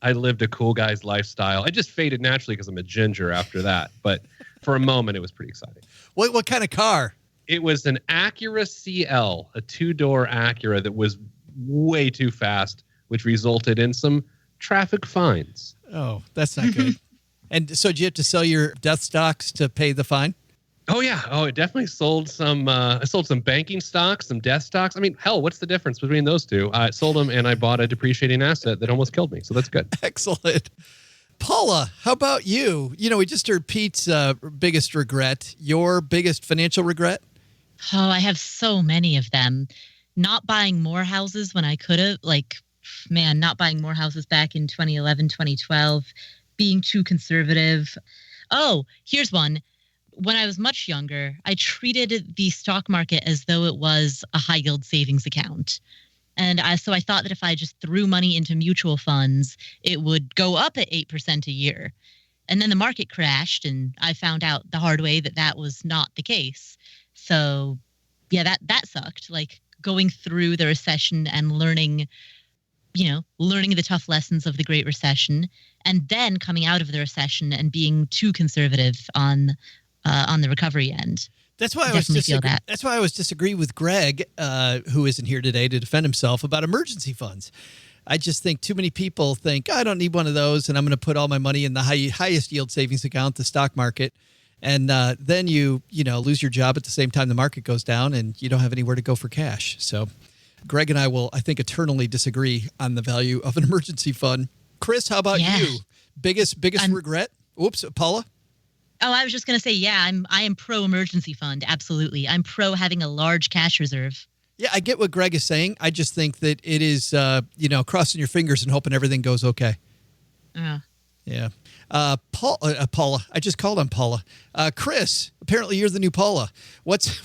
I lived a cool guy's lifestyle. I just faded naturally because I'm a ginger after that. But for a moment, it was pretty exciting. What kind of car? It was an Acura CL, a 2-door Acura that was way too fast, which resulted in some traffic fines. Oh, that's not good. And so did you have to sell your death stocks to pay the fine? Oh, yeah. Oh, it definitely sold some. I sold some banking stocks, some death stocks. I mean, hell, what's the difference between those two? I sold them and I bought a depreciating asset that almost killed me. So that's good. Excellent. Paula, how about you? You know, we just heard Pete's biggest regret. Your biggest financial regret? Oh, I have so many of them. Not buying more houses when I could have. Not buying more houses back in 2011, 2012. Being too conservative. Oh, here's one. When I was much younger, I treated the stock market as though it was a high yield savings account. And so I thought that if I just threw money into mutual funds, it would go up at 8% a year. And then the market crashed, and I found out the hard way that that was not the case. So, yeah, that sucked. Like going through the recession and learning the tough lessons of the Great Recession, and then coming out of the recession and being too conservative on the recovery end. That's why That's why I was disagreeing with Greg, who isn't here today to defend himself, about emergency funds. I just think too many people think, I don't need one of those, and I'm going to put all my money in the highest yield savings account, the stock market. And then you lose your job at the same time the market goes down, and you don't have anywhere to go for cash. So Greg and I will, I think, eternally disagree on the value of an emergency fund. Chris, how about you? Biggest regret? Oops, Paula? Oh, I was just going to say, I am pro emergency fund. Absolutely. I'm pro having a large cash reserve. Yeah, I get what Greg is saying. I just think that it is, crossing your fingers and hoping everything goes okay. Yeah. Paula. I just called on Paula. Chris, apparently you're the new Paula. What's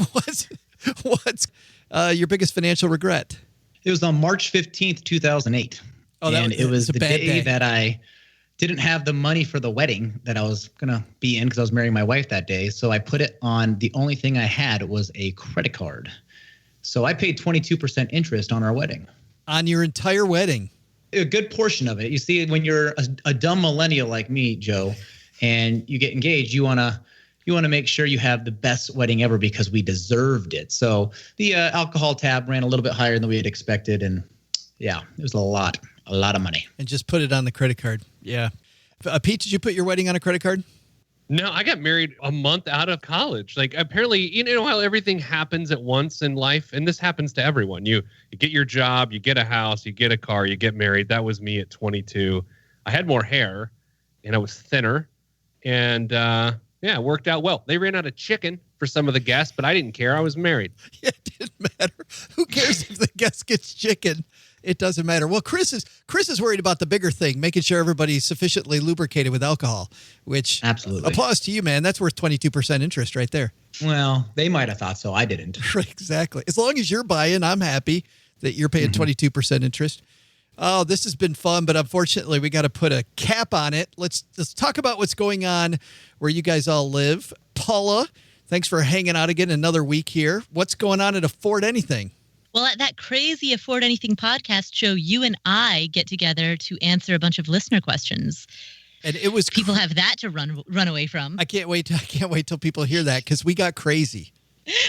your biggest financial regret? It was on March 15th, 2008. Oh, it was the day that I didn't have the money for the wedding that I was going to be in because I was marrying my wife that day. So I put it on, the only thing I had was a credit card. So I paid 22% interest on our wedding. On your entire wedding? A good portion of it. You see, when you're a dumb millennial like me, Joe, and you get engaged, you want to make sure you have the best wedding ever because we deserved it. So the alcohol tab ran a little bit higher than we had expected. And yeah, it was a lot of money. And just put it on the credit card. Yeah. Pete, did you put your wedding on a credit card? No, I got married a month out of college. Like apparently, you know how everything happens at once in life, and this happens to everyone. You get your job, you get a house, you get a car, you get married. That was me at 22. I had more hair, and I was thinner, and it worked out well. They ran out of chicken for some of the guests, but I didn't care. I was married. Yeah, it didn't matter. Who cares if the guest gets chicken? It doesn't matter. Well, Chris is worried about the bigger thing, making sure everybody's sufficiently lubricated with alcohol, which absolutely applause to you, man. That's worth 22% interest right there. Well, they might have thought so. I didn't. Exactly. As long as you're buying, I'm happy that you're paying 22% interest. Oh, this has been fun, but unfortunately, we got to put a cap on it. Let's talk about what's going on where you guys all live. Paula, thanks for hanging out again another week here. What's going on at Afford Anything? Well, at that crazy Afford Anything podcast show, you and I get together to answer a bunch of listener questions. And it was people have that to run away from. I can't wait till people hear that because we got crazy.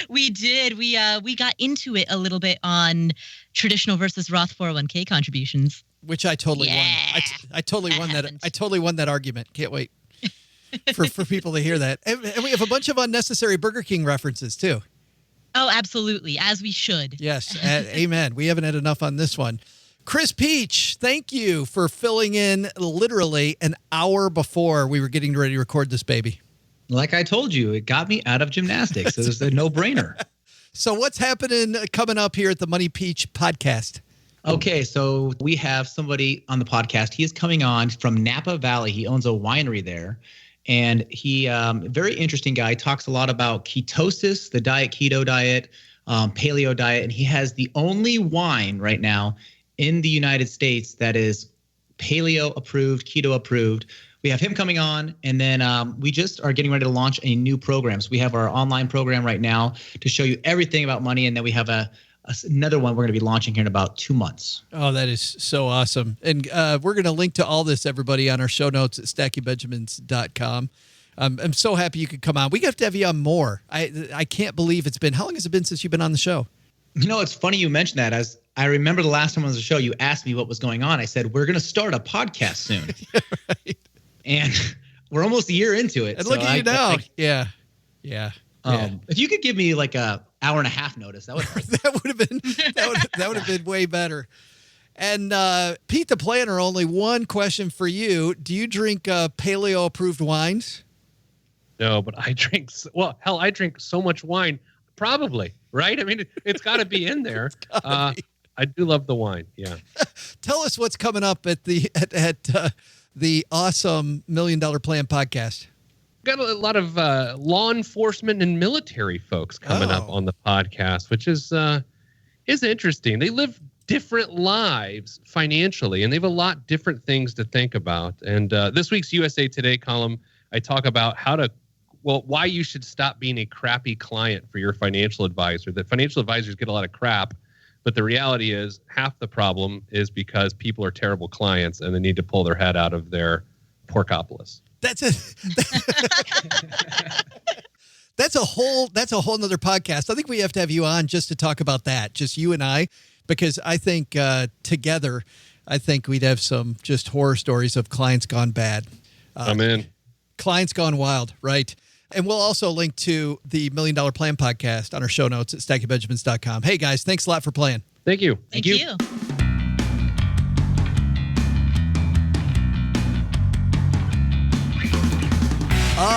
We did. We got into it a little bit on traditional versus Roth 401k contributions, which I totally won. I totally won that. I totally won that argument. Can't wait for people to hear that. And we have a bunch of unnecessary Burger King references too. Oh, absolutely. As we should. Yes. Amen. We haven't had enough on this one. Chris Peach, thank you for filling in literally an hour before we were getting ready to record this baby. Like I told you, it got me out of gymnastics. It was a no-brainer. So what's happening coming up here at the Money Peach podcast? Okay, so we have somebody on the podcast. He is coming on from Napa Valley. He owns a winery there. And he, very interesting guy, talks a lot about ketosis, the keto diet, paleo diet. And he has the only wine right now in the United States that is paleo approved, keto approved. We have him coming on, and then we just are getting ready to launch a new program. So we have our online program right now to show you everything about money, and then we have another one we're going to be launching here in about 2 months. Oh, that is so awesome. And we're going to link to all this, everybody, on our show notes at stackybenjamins.com. I'm so happy you could come on. We have to have you on more. I can't believe it's been, how long has it been since you've been on the show? You know, it's funny you mentioned that. As I remember the last time on the show, you asked me what was going on. I said, we're going to start a podcast soon. Right. And we're almost a year into it. And look at you now. Yeah. If you could give me like a hour and a half notice, that would help. that would have been way better. And Pete the Planner, only one question for you. Do you drink paleo approved wines? No, but I drink I drink so much wine, probably, right? I mean, it's got to be in there. I do love the wine. Yeah. Tell us what's coming up at the awesome $1 Million Plan podcast. Got a lot of law enforcement and military folks coming up on the podcast, which is interesting. They live different lives financially, and they have a lot different things to think about. And this week's USA Today column, I talk about why you should stop being a crappy client for your financial advisor. That financial advisors get a lot of crap, but the reality is half the problem is because people are terrible clients and they need to pull their head out of their porkopolis. That's a whole nother podcast. I think we have to have you on just to talk about that, just you and I, because I think together, I think we'd have some just horror stories of clients gone bad. I'm in. Clients gone wild, right? And we'll also link to the $1 Million Plan podcast on our show notes at stackybenjamins.com. Hey, guys, thanks a lot for playing. Thank you. Thank you.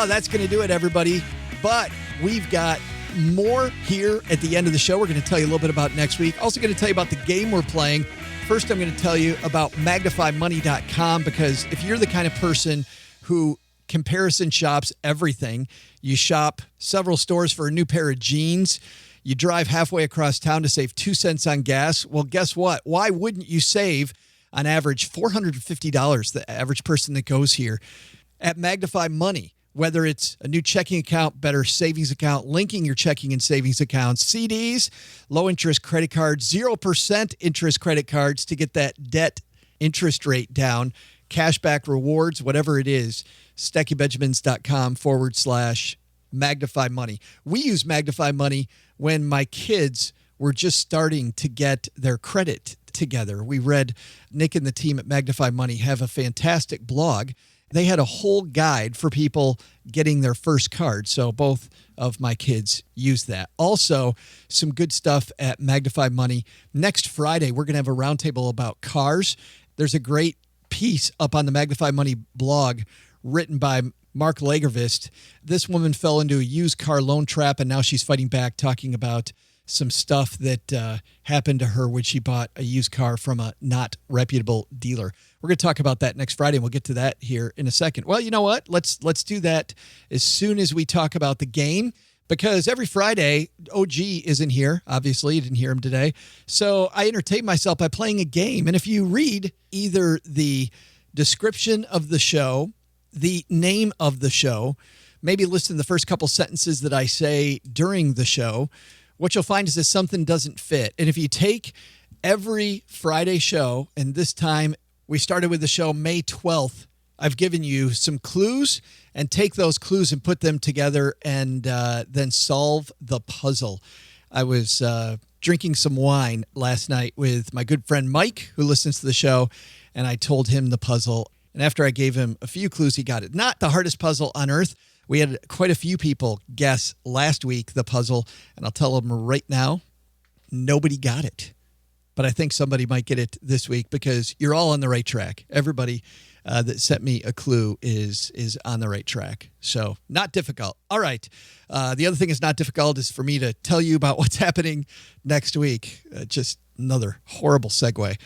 That's going to do it, everybody. But we've got more here at the end of the show. We're going to tell you a little bit about next week. Also going to tell you about the game we're playing. First, I'm going to tell you about magnifymoney.com, because if you're the kind of person who comparison shops everything, you shop several stores for a new pair of jeans, you drive halfway across town to save 2 cents on gas, well, guess what? Why wouldn't you save on average $450, the average person that goes here at Magnify Money? Whether it's a new checking account, better savings account, linking your checking and savings accounts, CDs, low interest credit cards, 0% interest credit cards to get that debt interest rate down, cashback rewards, whatever it is, stackybenjamins.com/Magnify Money. We use Magnify Money when my kids were just starting to get their credit together. We read Nick and the team at Magnify Money have a fantastic blog. They had a whole guide for people getting their first card. So both of my kids use that. Also, some good stuff at Magnify Money. Next Friday, we're going to have a roundtable about cars. There's a great piece up on the Magnify Money blog written by Mark Lagervist. This woman fell into a used car loan trap, and now she's fighting back, talking about some stuff that happened to her when she bought a used car from a not reputable dealer. We're going to talk about that next Friday, and we'll get to that here in a second. Well, you know what? Let's do that as soon as we talk about the game, because every Friday, OG isn't here. Obviously, you didn't hear him today. So I entertain myself by playing a game. And if you read either the description of the show, the name of the show, maybe listen to the first couple sentences that I say during the show, what you'll find is that something doesn't fit. And if you take every Friday show, and this time we started with the show May 12th, I've given you some clues, and take those clues and put them together and then solve the puzzle. I was drinking some wine last night with my good friend Mike, who listens to the show, and I told him the puzzle. And after I gave him a few clues, he got it. Not the hardest puzzle on earth. We had quite a few people guess last week the puzzle, and I'll tell them right now, nobody got it. But I think somebody might get it this week, because you're all on the right track. Everybody that sent me a clue is on the right track. So not difficult. All right. The other thing is not difficult is for me to tell you about what's happening next week. Just another horrible segue.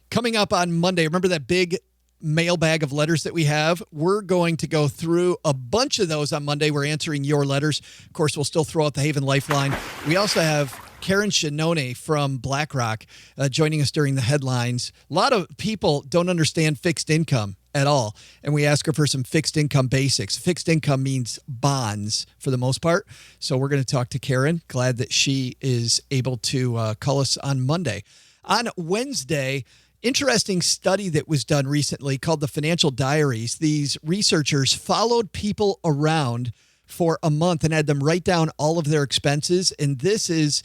Coming up on Monday, remember that big mailbag of letters that we have. We're going to go through a bunch of those on Monday. We're answering your letters. Of course, we'll still throw out the Haven Lifeline. We also have Karen Shannone from BlackRock joining us during the headlines. A lot of people don't understand fixed income at all, and we ask her for some fixed income basics. Fixed income means bonds for the most part, so we're going to talk to Karen. Glad that she is able to call us on Monday. On Wednesday, interesting study that was done recently called the Financial Diaries. These researchers followed people around for a month and had them write down all of their expenses, and this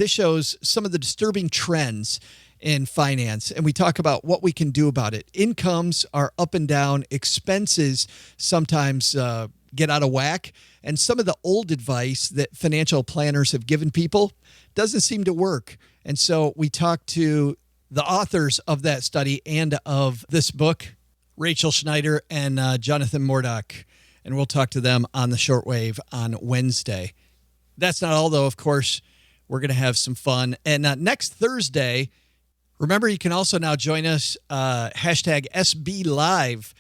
shows some of the disturbing trends in finance, and we talk about what we can do about it. Incomes are up and down. Expenses sometimes get out of whack, and some of the old advice that financial planners have given people doesn't seem to work. And so we talked to the authors of that study and of this book, Rachel Schneider and Jonathan Mordock, and we'll talk to them on the shortwave on Wednesday. That's not all, though. Of course, we're going to have some fun. And next Thursday, remember, you can also now join us, hashtag SB Live.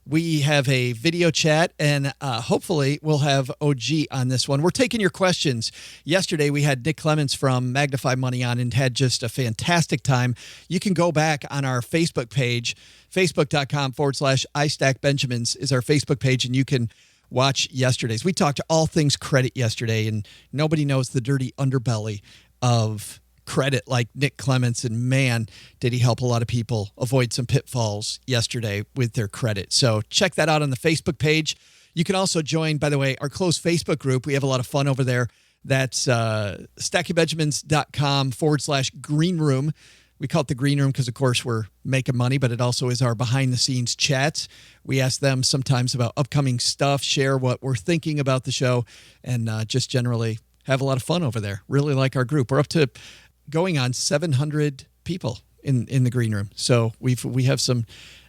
We have a video chat, and hopefully we'll have OG on this one. We're taking your questions. Yesterday, we had Nick Clements from Magnify Money on and had just a fantastic time. You can go back on our Facebook page, facebook.com/iStackBenjamins is our Facebook page, and you can watch yesterday's. We talked all things credit yesterday, and nobody knows the dirty underbelly of credit like Nick Clements, and man, did he help a lot of people avoid some pitfalls yesterday with their credit. So check that out on the Facebook page. You can also join, by the way, our closed Facebook group. We have a lot of fun over there. That's stackingbenjamins.com/green room. We call it the green room because, of course, we're making money, but it also is our behind-the-scenes chats. We ask them sometimes about upcoming stuff, share what we're thinking about the show, and just generally have a lot of fun over there. Really like our group. We're up to going on 700 people in the green room. So we have some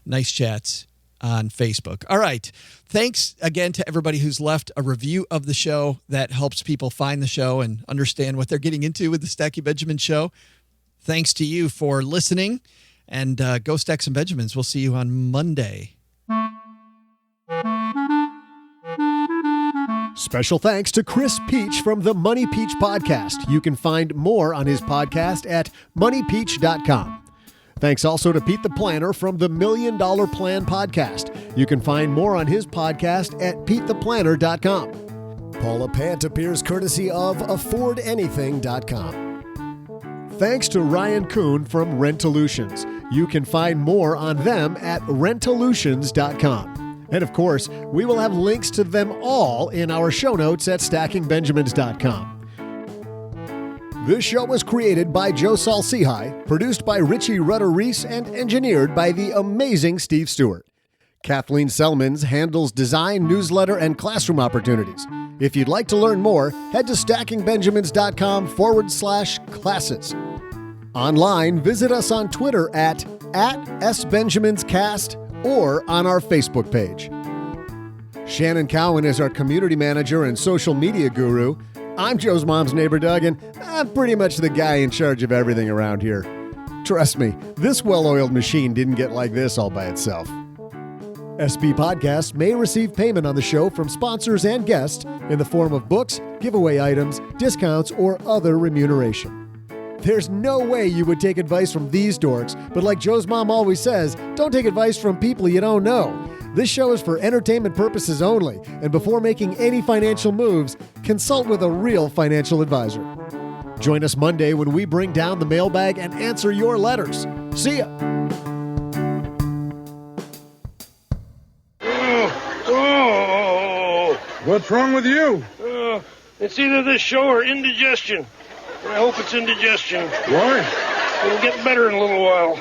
nice chats on Facebook. All right. Thanks again to everybody who's left a review of the show. That helps people find the show and understand what they're getting into with the Stacky Benjamin Show. Thanks to you for listening, and go stack some Benjamins. We'll see you on Monday. Special thanks to Chris Peach from the Money Peach Podcast. You can find more on his podcast at moneypeach.com. Thanks also to Pete the Planner from the $1 Million Plan Podcast. You can find more on his podcast at petetheplanner.com. Paula Pant appears courtesy of affordanything.com. Thanks to Ryan Coon from Rentalutions. You can find more on them at rentalutions.com. And of course, we will have links to them all in our show notes at stackingbenjamins.com. This show was created by Joe Salsihai, produced by Richie Rutter-Reese, and engineered by the amazing Steve Stewart. Kathleen Selmans handles design, newsletter, and classroom opportunities. If you'd like to learn more, head to stackingbenjamins.com/classes. Online, visit us on Twitter at @SBenjaminsCast or on our Facebook page. Shannon Cowan is our community manager and social media guru. I'm Joe's mom's neighbor, Doug, and I'm pretty much the guy in charge of everything around here. Trust me, this well-oiled machine didn't get like this all by itself. SB Podcasts may receive payment on the show from sponsors and guests in the form of books, giveaway items, discounts, or other remuneration. There's no way you would take advice from these dorks, but like Joe's mom always says, don't take advice from people you don't know. This show is for entertainment purposes only, and before making any financial moves, consult with a real financial advisor. Join us Monday when we bring down the mailbag and answer your letters. See ya! What's wrong with you? It's either this show or indigestion. I hope it's indigestion. Why? It'll get better in a little while.